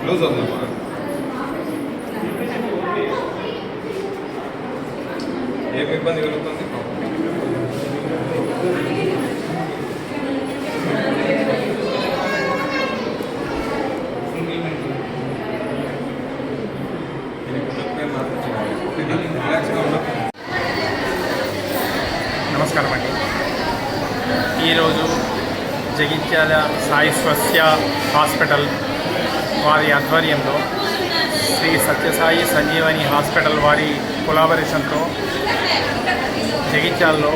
Close అవుతుందమ్మా. ఏమి ఇబ్బంది కలుగుతుంది? నమస్కారం అండి. ఈరోజు జగిత్యాల సాయి స్వస్య హాస్పిటల్ వారి ఆధ్వర్యంలో శ్రీ సత్యసాయి సంజీవని హాస్పిటల్ వారి కొలాబరేషన్తో జగిత్యాలలో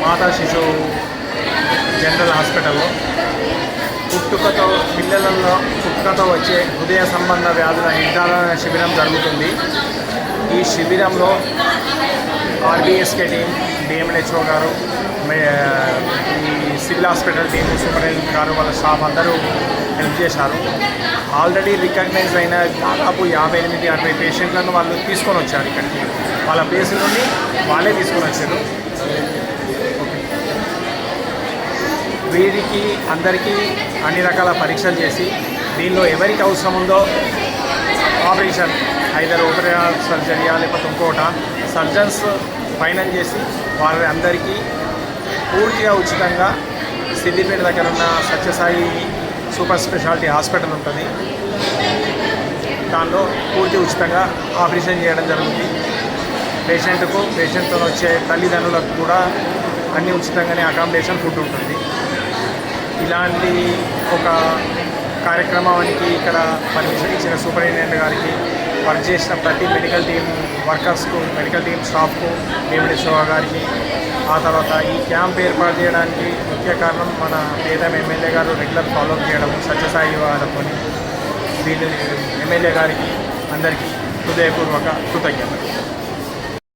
మాతా శిశువు జనరల్ హాస్పిటల్లో పుట్టుకతో వచ్చే హృదయ సంబంధ వ్యాధుల నిర్ధారణ శిబిరం జరుగుతుంది. ఈ శిబిరంలో ఆర్బీఎస్కే టీం, డిఎంహెచ్ఓ గారు, ఈ సివిల్ హాస్పిటల్ టీం, సూపరింటెండెంట్ గారు, వాళ్ళ స్టాఫ్ అందరూ హెల్ప్ చేశారు. ఆల్రెడీ రికగ్నైజ్ అయిన దాదాపు 58-60 పేషెంట్లను వాళ్ళు తీసుకొని వచ్చారు. ఇక్కడికి వాళ్ళ ప్లేసుల నుండి వాళ్ళే తీసుకొని వచ్చారు. వీరికి అందరికీ అన్ని రకాల పరీక్షలు చేసి దీనిలో ఎవరికి అవసరం ఉందో ఆపరేషన్ ఐదర్ ఓపెన్ సర్జరీయా లేకపోతే ఇంకోట సర్జన్స్ ఫైనల్ చేసి వారి అందరికీ పూర్తిగా ఉచితంగా సిద్దిపేట దగ్గర ఉన్న సత్యసాయి సూపర్ స్పెషాలిటీ హాస్పిటల్ ఉంటుంది. దానిలో పూర్తి ఉచితంగా ఆపరేషన్ చేయడం జరుగుతుంది. పేషెంట్తో వచ్చే తల్లిదండ్రులకు కూడా అన్ని ఉచితంగానే అకామిడేషన్, ఫుడ్ ఉంటుంది. ఇలాంటి ఒక కార్యక్రమానికి ఇక్కడ పర్మిషన్ ఇచ్చిన సూపరింటెండెంట్ గారికి, వర్క్ చేసిన ప్రతి మెడికల్ టీమ్ వర్కర్స్కు, మెడికల్ టీమ్ స్టాఫ్కు, డిఎంహెచ్ఓ గారికి, ఆ తర్వాత ఈ క్యాంప్ ఏర్పాటు చేయడానికి ముఖ్య కారణం మన పేదం ఎమ్మెల్యే గారు రెగ్యులర్ ఫాలోఅప్ చేయడం, సత్యసాయి వాళ్ళతో వీళ్ళు ఎమ్మెల్యే గారికి అందరికీ హృదయపూర్వక కృతజ్ఞతలు.